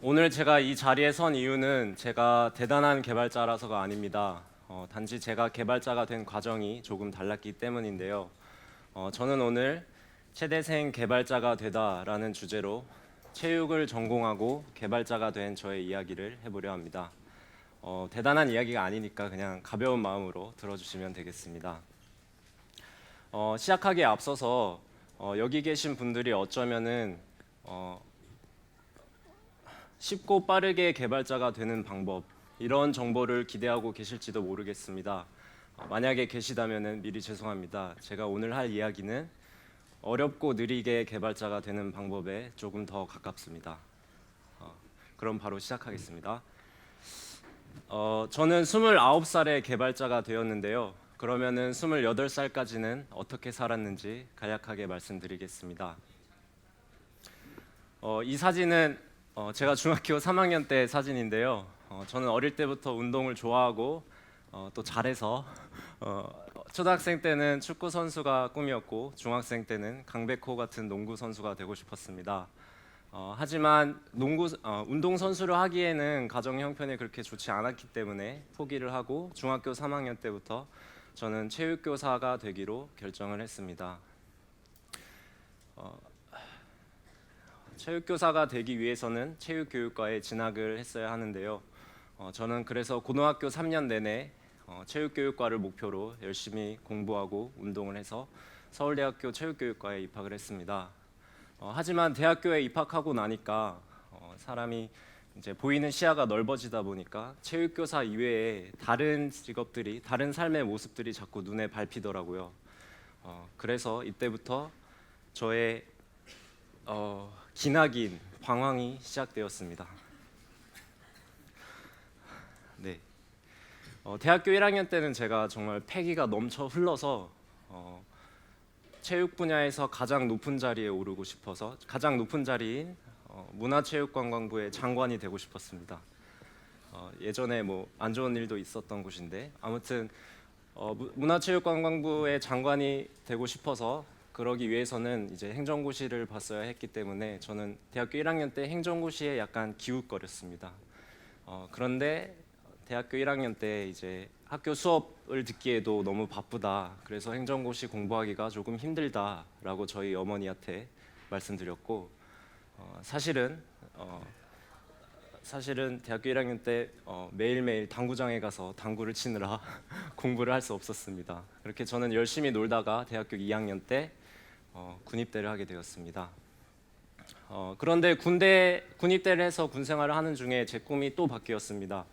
오늘 제가 이 자리에 선 이유는 제가 대단한 개발자라서가 아닙니다. 단지 제가 개발자가 된 과정이 조금 달랐기 때문인데요. 저는 오늘 최대생 개발자가 되다라는 주제로 체육을 전공하고 개발자가 된 저의 이야기를 해보려 합니다. 대단한 이야기가 아니니까 그냥 가벼운 마음으로 들어주시면 되겠습니다. 시작하기에 앞서서 여기 계신 분들이 어쩌면은 쉽고 빠르게 개발자가 되는 방법, 이런 정보를 기대하고 계실지도 모르겠습니다. 만약에 계시다면 미리 죄송합니다. 제가 오늘 할 이야기는 어렵고 느리게 개발자가 되는 방법에 조금 더 가깝습니다. 그럼 바로 시작하겠습니다. 저는 29살에 개발자가 되었는데요. 그러면은 28살까지는 어떻게 살았는지 간략하게 말씀드리겠습니다. 이 사진은 제가 중학교 3학년 때 사진인데요. 저는 어릴 때부터 운동을 좋아하고 또 잘해서 초등학생 때는 축구 선수가 꿈이었고 중학생 때는 강백호 같은 농구 선수가 되고 싶었습니다. 하지만 운동 선수를 하기에는 가정 형편이 그렇게 좋지 않았기 때문에 포기를 하고 중학교 3학년 때부터 저는 체육교사가 되기로 결정을 했습니다. 체육교사가 되기 위해서는 체육교육과에 진학을 했어야 하는데요. 저는 그래서 고등학교 3년 내내 체육교육과를 목표로 열심히 공부하고 운동을 해서 서울대학교 체육교육과에 입학을 했습니다. 하지만 대학교에 입학하고 나니까 사람이 이제 보이는 시야가 넓어지다 보니까 체육교사 이외에 다른 직업들이, 다른 삶의 모습들이 자꾸 눈에 밟히더라고요. 그래서 이때부터 저의 기나긴 방황이 시작되었습니다. 네. 대학교 1학년 때는 제가 정말 패기가 넘쳐 흘러서 체육 분야에서 가장 높은 자리에 오르고 싶어서 가장 높은 자리인 문화체육관광부의 장관이 되고 싶었습니다. 예전에 뭐 안 좋은 일도 있었던 곳인데 아무튼 문화체육관광부의 장관이 되고 싶어서 그러기 위해서는 이제 행정고시를 봤어야 했기 때문에 저는 대학교 1학년 때 행정고시에 약간 기웃거렸습니다. 그런데 대학교 1학년 때 이제 학교 수업을 듣기에도 너무 바쁘다. 그래서 행정고시 공부하기가 조금 힘들다라고 저희 어머니한테 말씀드렸고 사실은 대학교 1학년 때 매일매일 당구장에 가서 당구를 치느라 공부를 할 수 없었습니다. 그렇게 저는 열심히 놀다가 대학교 2학년 때 군입대를 하게 되었습니다. 그런데 군입대를 해서 군 생활을 하는 중에 제 꿈이 또 바뀌었습니다.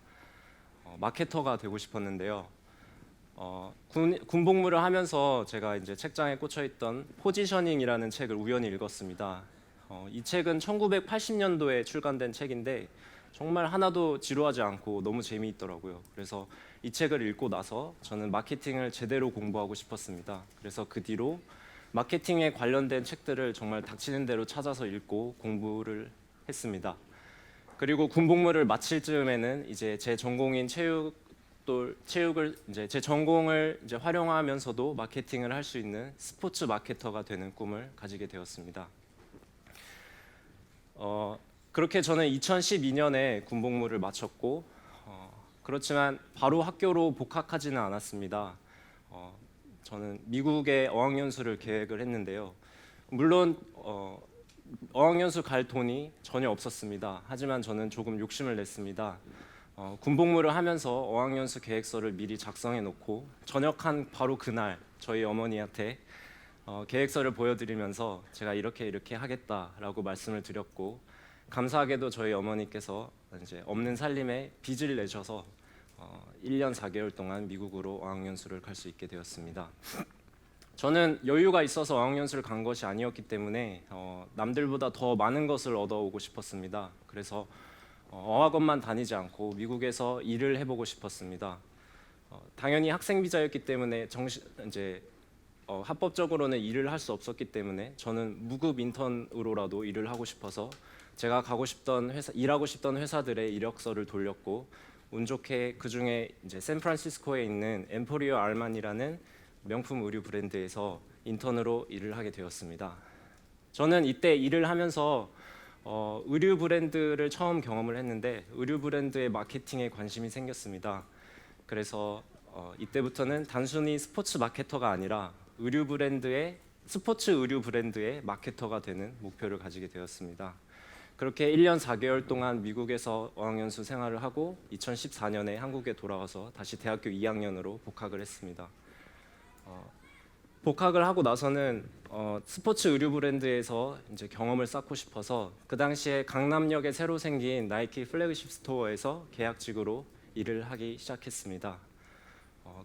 마케터가 되고 싶었는데요. 군복무를 하면서 제가 이제 책장에 꽂혀 있던 포지셔닝이라는 책을 우연히 읽었습니다. 이 책은 1980년도에 출간된 책인데 정말 하나도 지루하지 않고 너무 재미있더라고요. 그래서 이 책을 읽고 나서 저는 마케팅을 제대로 공부하고 싶었습니다. 그래서 그 뒤로 마케팅에 관련된 책들을 정말 닥치는 대로 찾아서 읽고 공부를 했습니다. 그리고 군복무를 마칠 즈음에는 이제 제 전공인 체육을 이제 제 전공을 이제 활용하면서도 마케팅을 할 수 있는 스포츠 마케터가 되는 꿈을 가지게 되었습니다. 그렇게 저는 2012년에 군복무를 마쳤고 그렇지만 바로 학교로 복학하지는 않았습니다. 저는 미국에 어학연수를 계획을 했는데요. 물론 어학연수 갈 돈이 전혀 없었습니다. 하지만 저는 조금 욕심을 냈습니다. 군복무를 하면서 어학연수 계획서를 미리 작성해 놓고 전역한 바로 그날 저희 어머니한테 계획서를 보여드리면서 제가 이렇게 하겠다라고 말씀을 드렸고 감사하게도 저희 어머니께서 이제 없는 살림에 빚을 내셔서 1년 4개월 동안 미국으로 어학연수를 갈 수 있게 되었습니다. 저는 여유가 있어서 어학연수를 간 것이 아니었기 때문에 남들보다 더 많은 것을 얻어오고 싶었습니다. 그래서 어학원만 다니지 않고 미국에서 일을 해보고 싶었습니다. 당연히 학생 비자였기 때문에 합법적으로는 일을 할 수 없었기 때문에 저는 무급 인턴으로라도 일을 하고 싶어서 제가 일하고 싶던 회사들의 이력서를 돌렸고 운 좋게 그 중에 이제 샌프란시스코에 있는 엠포리오 알만이라는 명품 의류 브랜드에서 인턴으로 일을 하게 되었습니다. 저는 이때 일을 하면서 의류 브랜드를 처음 경험을 했는데 의류 브랜드의 마케팅에 관심이 생겼습니다. 그래서 이때부터는 단순히 스포츠 마케터가 아니라 스포츠 의류 브랜드의 마케터가 되는 목표를 가지게 되었습니다. 그렇게 1년 4개월 동안 미국에서 어학연수 생활을 하고 2014년에 한국에 돌아와서 다시 대학교 2학년으로 복학을 했습니다. 복학을 하고 나서는 스포츠 의류 브랜드에서 이제 경험을 쌓고 싶어서 그 당시에 강남역에 새로 생긴 나이키 플래그십 스토어에서 계약직으로 일을 하기 시작했습니다.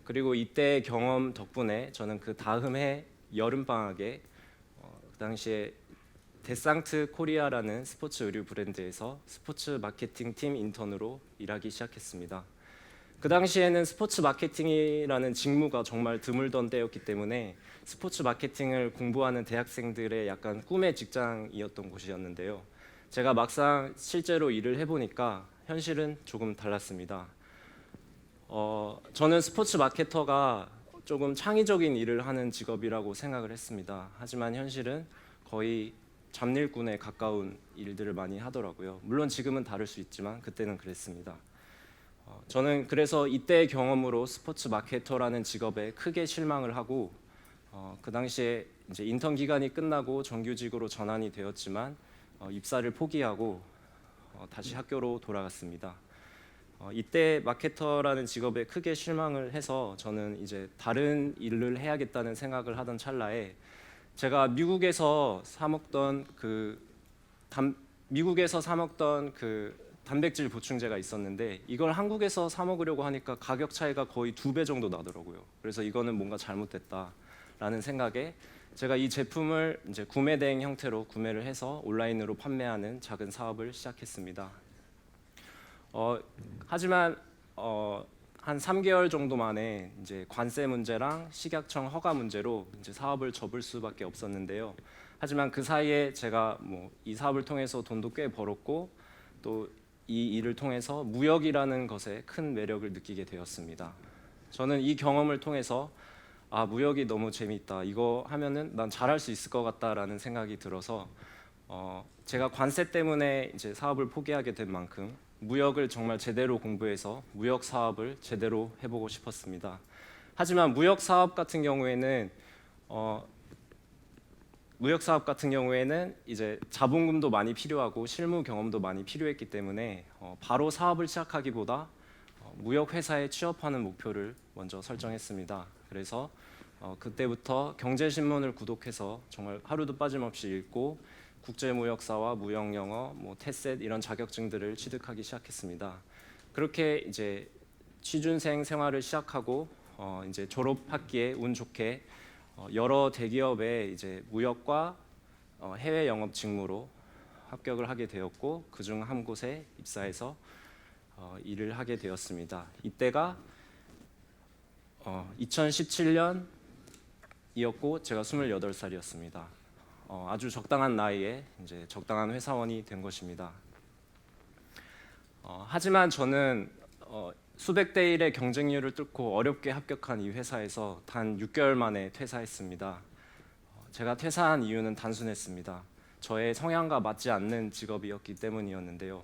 그리고 이때 경험 덕분에 저는 그 다음 해 여름 방학에 그 당시에 데상트 코리아라는 스포츠 의류 브랜드에서 스포츠 마케팅 팀 인턴으로 일하기 시작했습니다. 그 당시에는 스포츠 마케팅이라는 직무가 정말 드물던 때였기 때문에 스포츠 마케팅을 공부하는 대학생들의 약간 꿈의 직장이었던 곳이었는데요. 제가 막상 실제로 일을 해보니까 현실은 조금 달랐습니다. 저는 스포츠 마케터가 조금 창의적인 일을 하는 직업이라고 생각을 했습니다. 하지만 현실은 거의 잡일꾼에 가까운 일들을 많이 하더라고요. 물론 지금은 다를 수 있지만 그때는 그랬습니다. 저는 그래서 이때의 경험으로 스포츠 마케터라는 직업에 크게 실망을 하고 그 당시에 이제 인턴 기간이 끝나고 정규직으로 전환이 되었지만 입사를 포기하고 다시 학교로 돌아갔습니다. 이때 마케터라는 직업에 크게 실망을 해서 저는 이제 다른 일을 해야겠다는 생각을 하던 찰나에 제가 미국에서 사 먹던 그 단백질 보충제가 있었는데 이걸 한국에서 사 먹으려고 하니까 가격 차이가 거의 2배 정도 나더라고요. 그래서 이거는 뭔가 잘못됐다라는 생각에 제가 이 제품을 이제 구매 대행 형태로 구매를 해서 온라인으로 판매하는 작은 사업을 시작했습니다. 하지만 한 3개월 정도 만에 이제 관세 문제랑 식약청 허가 문제로 이제 사업을 접을 수밖에 없었는데요. 하지만 그 사이에 제가 이 사업을 통해서 돈도 꽤 벌었고 또 이 일을 통해서 무역이라는 것에 큰 매력을 느끼게 되었습니다. 저는 이 경험을 통해서 무역이 너무 재미있다. 이거 하면은 난 잘할 수 있을 것 같다라는 생각이 들어서 제가 관세 때문에 이제 사업을 포기하게 된 만큼 무역을 정말 제대로 공부해서 무역 사업을 제대로 해보고 싶었습니다. 하지만 무역 사업 같은 경우에는 이제 자본금도 많이 필요하고 실무 경험도 많이 필요했기 때문에 바로 사업을 시작하기보다 무역 회사에 취업하는 목표를 먼저 설정했습니다. 그래서 그때부터 경제신문을 구독해서 정말 하루도 빠짐없이 읽고 국제무역사와 무역영어, 테셋 이런 자격증들을 취득하기 시작했습니다. 그렇게 이제 취준생 생활을 시작하고 이제 졸업 학기에 운 좋게 여러 대기업의 이제 무역과 해외 영업 직무로 합격을 하게 되었고 그중 한 곳에 입사해서 일을 하게 되었습니다. 이때가 2017년이었고 제가 28살이었습니다. 아주 적당한 나이에 이제 적당한 회사원이 된 것입니다. 하지만 저는 수백 대 1의 경쟁률을 뚫고 어렵게 합격한 이 회사에서 단 6개월 만에 퇴사했습니다. 제가 퇴사한 이유는 단순했습니다. 저의 성향과 맞지 않는 직업이었기 때문이었는데요.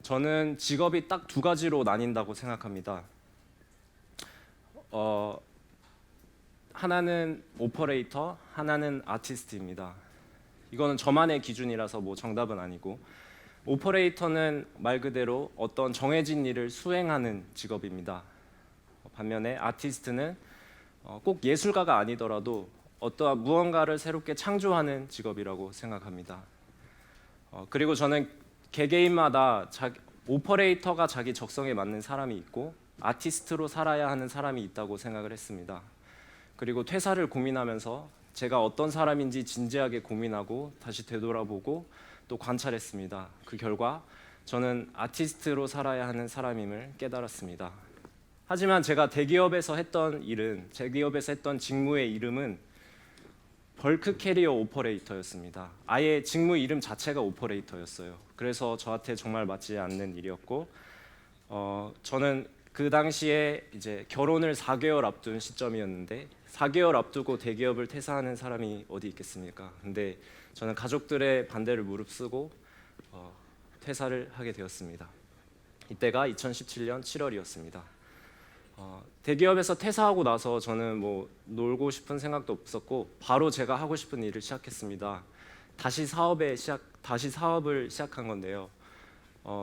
저는 직업이 딱 두 가지로 나뉜다고 생각합니다. 하나는 오퍼레이터, 하나는 아티스트입니다. 이거는 저만의 기준이라서 정답은 아니고 오퍼레이터는 말 그대로 어떤 정해진 일을 수행하는 직업입니다. 반면에 아티스트는 꼭 예술가가 아니더라도 어떠한 무언가를 새롭게 창조하는 직업이라고 생각합니다. 그리고 저는 개개인마다 오퍼레이터가 자기 적성에 맞는 사람이 있고 아티스트로 살아야 하는 사람이 있다고 생각을 했습니다. 그리고 퇴사를 고민하면서 제가 어떤 사람인지 진지하게 고민하고 다시 되돌아보고 또 관찰했습니다. 그 결과 저는 아티스트로 살아야 하는 사람임을 깨달았습니다. 하지만 제가 대기업에서 했던 직무의 이름은 벌크 캐리어 오퍼레이터였습니다. 아예 직무 이름 자체가 오퍼레이터였어요. 그래서 저한테 정말 맞지 않는 일이었고 저는 그 당시에 이제 결혼을 4개월 앞둔 시점이었는데 4개월 앞두고 대기업을 퇴사하는 사람이 어디 있겠습니까? 근데 저는 가족들의 반대를 무릅쓰고 퇴사를 하게 되었습니다. 이때가 2017년 7월이었습니다. 대기업에서 퇴사하고 나서 저는 뭐 놀고 싶은 생각도 없었고 바로 제가 하고 싶은 일을 시작했습니다. 다시 사업을 시작한 건데요.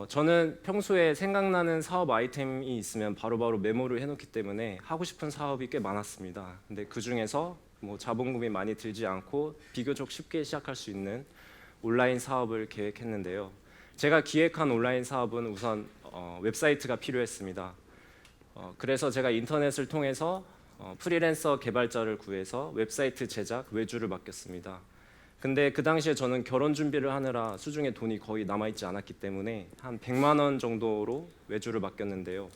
저는 평소에 생각나는 사업 아이템이 있으면 바로바로 메모를 해놓기 때문에 하고 싶은 사업이 꽤 많았습니다. 근데 그 중에서 뭐 자본금이 많이 들지 않고 비교적 쉽게 시작할 수 있는 온라인 사업을 계획했는데요. 제가 기획한 온라인 사업은 우선 웹사이트가 필요했습니다. 그래서 제가 인터넷을 통해서 프리랜서 개발자를 구해서 웹사이트 제작 외주를 맡겼습니다. 근데 그 당시에 저는 결혼 준비를 하느라 수중에 돈이 거의 남아있지 않았기 때문에 한 100만 원 정도로 외주를 맡겼는데요.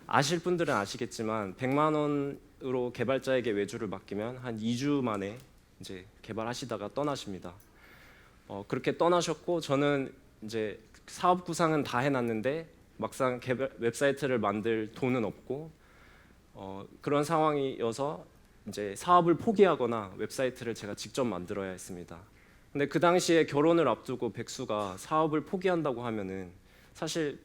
아실 분들은 아시겠지만 100만 원으로 개발자에게 외주를 맡기면 한 2주 만에 이제 개발하시다가 떠나십니다. 그렇게 떠나셨고 저는 이제 사업 구상은 다 해놨는데 막상 웹사이트를 만들 돈은 없고 그런 상황이어서 이제 사업을 포기하거나 웹사이트를 제가 직접 만들어야 했습니다. 근데 그 당시에 결혼을 앞두고 백수가 사업을 포기한다고 하면은 사실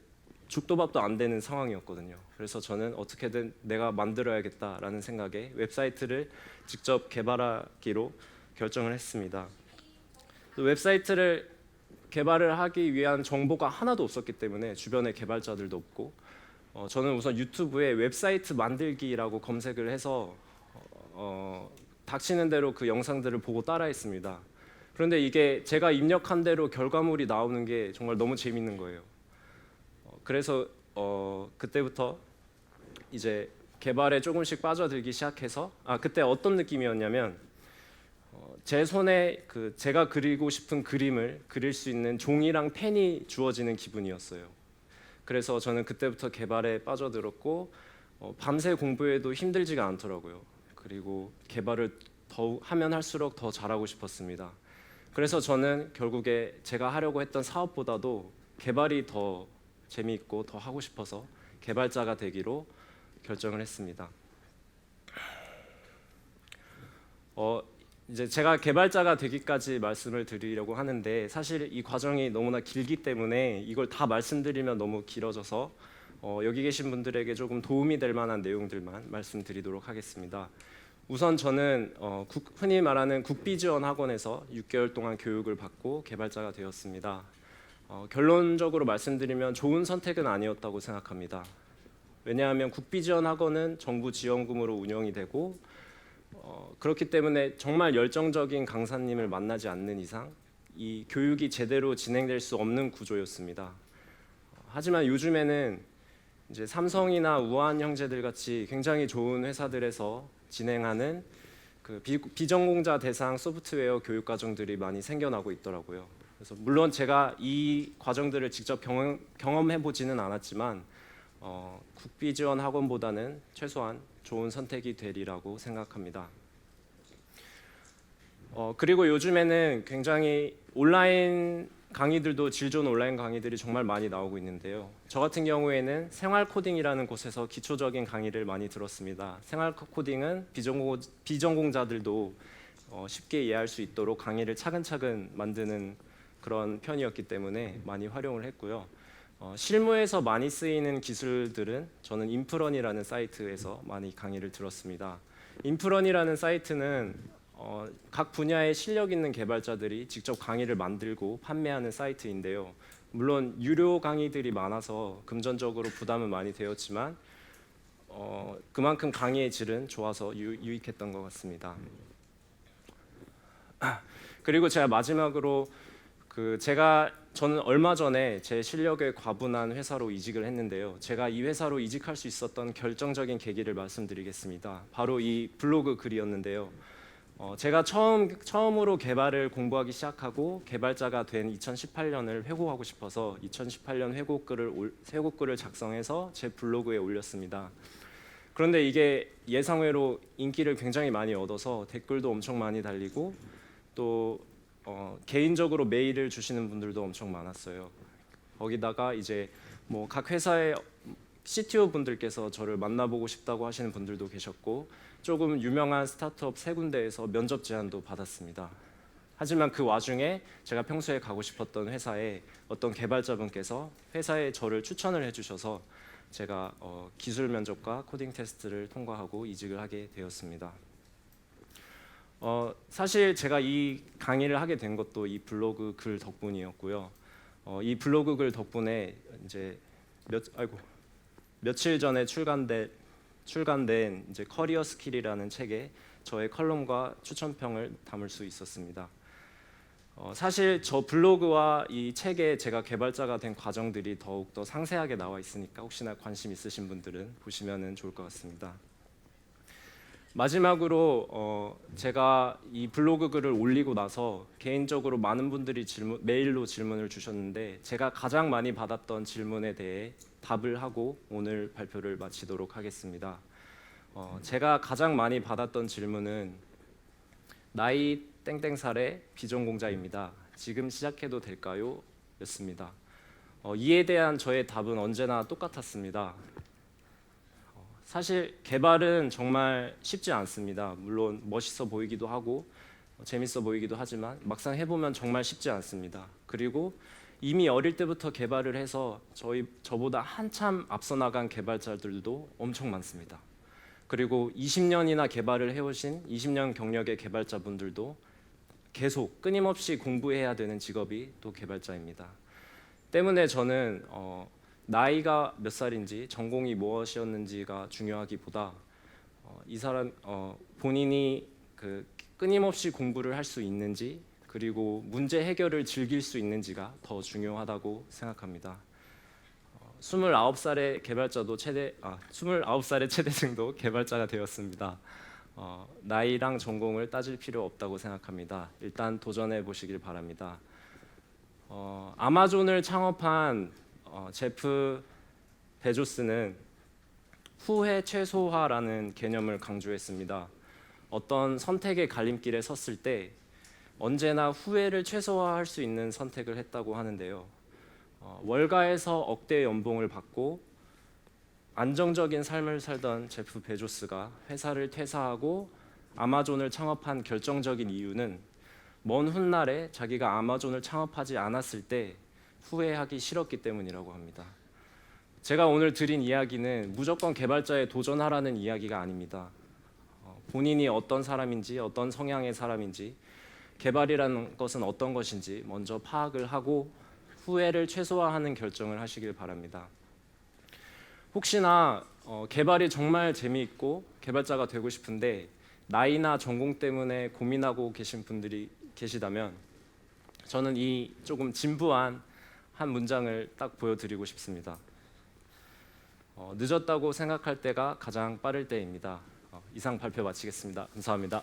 죽도 밥도 안 되는 상황이었거든요. 그래서 저는 어떻게든 내가 만들어야겠다라는 생각에 웹사이트를 직접 개발하기로 결정을 했습니다. 웹사이트를 개발을 하기 위한 정보가 하나도 없었기 때문에 주변에 개발자들도 없고 저는 우선 유튜브에 웹사이트 만들기라고 검색을 해서 닥치는 대로 그 영상들을 보고 따라했습니다. 그런데 이게 제가 입력한 대로 결과물이 나오는 게 정말 너무 재밌는 거예요. 그래서 그때부터 이제 개발에 조금씩 빠져들기 시작해서 그때 어떤 느낌이었냐면 제 손에 제가 그리고 싶은 그림을 그릴 수 있는 종이랑 펜이 주어지는 기분이었어요. 그래서 저는 그때부터 개발에 빠져들었고 밤새 공부해도 힘들지가 않더라고요. 그리고 개발을 더 하면 할수록 더 잘하고 싶었습니다. 그래서 저는 결국에 제가 하려고 했던 사업보다도 개발이 더 재미있고 더 하고 싶어서 개발자가 되기로 결정을 했습니다. 이제 제가 개발자가 되기까지 말씀을 드리려고 하는데 사실 이 과정이 너무나 길기 때문에 이걸 다 말씀드리면 너무 길어져서 여기 계신 분들에게 조금 도움이 될 만한 내용들만 말씀드리도록 하겠습니다. 우선 저는 흔히 말하는 국비지원학원에서 6개월 동안 교육을 받고 개발자가 되었습니다. 결론적으로 말씀드리면 좋은 선택은 아니었다고 생각합니다. 왜냐하면 국비지원학원은 정부 지원금으로 운영이 되고 그렇기 때문에 정말 열정적인 강사님을 만나지 않는 이상 이 교육이 제대로 진행될 수 없는 구조였습니다. 하지만 요즘에는 이제 삼성이나 우한 형제들 같이 굉장히 좋은 회사들에서 진행하는 그 비전공자 대상 소프트웨어 교육 과정들이 많이 생겨나고 있더라고요. 그래서 물론 제가 이 과정들을 직접 경험해 보지는 않았지만 국비지원 학원보다는 최소한 좋은 선택이 되리라고 생각합니다. 그리고 요즘에는 굉장히 온라인 강의들도 질 좋은 온라인 강의들이 정말 많이 나오고 있는데요. 저 같은 경우에는 생활 코딩이라는 곳에서 기초적인 강의를 많이 들었습니다. 생활 코딩은 비전공자들도 쉽게 이해할 수 있도록 강의를 차근차근 만드는 그런 편이었기 때문에 많이 활용을 했고요. 실무에서 많이 쓰이는 기술들은 저는 인프런이라는 사이트에서 많이 강의를 들었습니다. 인프런이라는 사이트는 각 분야에 실력 있는 개발자들이 직접 강의를 만들고 판매하는 사이트인데요. 물론 유료 강의들이 많아서 금전적으로 부담은 많이 되었지만 그만큼 강의의 질은 좋아서 유익했던 것 같습니다. 그리고 제가 마지막으로 저는 얼마 전에 제 실력에 과분한 회사로 이직을 했는데요. 제가 이 회사로 이직할 수 있었던 결정적인 계기를 말씀드리겠습니다. 바로 이 블로그 글이었는데요. 제가 처음으로 개발을 공부하기 시작하고 개발자가 된 2018년을 회고하고 싶어서 2018년 회고글을 작성해서 제 블로그에 올렸습니다. 그런데 이게 예상외로 인기를 굉장히 많이 얻어서 댓글도 엄청 많이 달리고 또 개인적으로 메일을 주시는 분들도 엄청 많았어요. 거기다가 이제 뭐 각 회사의 CTO 분들께서 저를 만나보고 싶다고 하시는 분들도 계셨고 조금 유명한 스타트업 3군데에서 면접 제안도 받았습니다. 하지만 그 와중에 제가 평소에 가고 싶었던 회사에 어떤 개발자분께서 회사에 저를 추천을 해주셔서 제가 기술 면접과 코딩 테스트를 통과하고 이직을 하게 되었습니다. 사실 제가 이 강의를 하게 된 것도 이 블로그 글 덕분이었고요. 이 블로그 글 덕분에 이제 며칠 전에 출간된 이제 커리어 스킬이라는 책에 저의 컬럼과 추천평을 담을 수 있었습니다. 사실 저 블로그와 이 책에 제가 개발자가 된 과정들이 더욱더 상세하게 나와 있으니까 혹시나 관심 있으신 분들은 보시면 좋을 것 같습니다. 마지막으로 제가 이 블로그 글을 올리고 나서 개인적으로 많은 분들이 메일로 질문을 주셨는데 제가 가장 많이 받았던 질문에 대해 답을 하고 오늘 발표를 마치도록 하겠습니다. 제가 가장 많이 받았던 질문은 나이 땡땡살의 비전공자입니다. 지금 시작해도 될까요? 였습니다. 이에 대한 저의 답은 언제나 똑같았습니다. 사실 개발은 정말 쉽지 않습니다. 물론 멋있어 보이기도 하고 재밌어 보이기도 하지만 막상 해보면 정말 쉽지 않습니다. 그리고 이미 어릴 때부터 개발을 해서 저보다 한참 앞서 나간 개발자들도 엄청 많습니다. 그리고 20년이나 개발을 해오신 20년 경력의 개발자분들도 계속 끊임없이 공부해야 되는 직업이 또 개발자입니다. 때문에 저는 나이가 몇 살인지 전공이 무엇이었는지가 중요하기보다 이 사람 본인이 끊임없이 공부를 할 수 있는지 그리고 문제 해결을 즐길 수 있는지가 더 중요하다고 생각합니다. 29살의 개발자도 29살의 최대생도 개발자가 되었습니다. 나이랑 전공을 따질 필요 없다고 생각합니다. 일단 도전해 보시길 바랍니다. 아마존을 창업한 제프 베조스는 후회 최소화라는 개념을 강조했습니다. 어떤 선택의 갈림길에 섰을 때 언제나 후회를 최소화할 수 있는 선택을 했다고 하는데요. 월가에서 억대 연봉을 받고 안정적인 삶을 살던 제프 베조스가 회사를 퇴사하고 아마존을 창업한 결정적인 이유는 먼 훗날에 자기가 아마존을 창업하지 않았을 때 후회하기 싫었기 때문이라고 합니다. 제가 오늘 드린 이야기는 무조건 개발자에 도전하라는 이야기가 아닙니다. 본인이 어떤 사람인지 어떤 성향의 사람인지 개발이라는 것은 어떤 것인지 먼저 파악을 하고 후회를 최소화하는 결정을 하시길 바랍니다. 혹시나 개발이 정말 재미있고 개발자가 되고 싶은데 나이나 전공 때문에 고민하고 계신 분들이 계시다면 저는 이 조금 진부한 한 문장을 딱 보여드리고 싶습니다. 늦었다고 생각할 때가 가장 빠를 때입니다. 이상 발표 마치겠습니다. 감사합니다.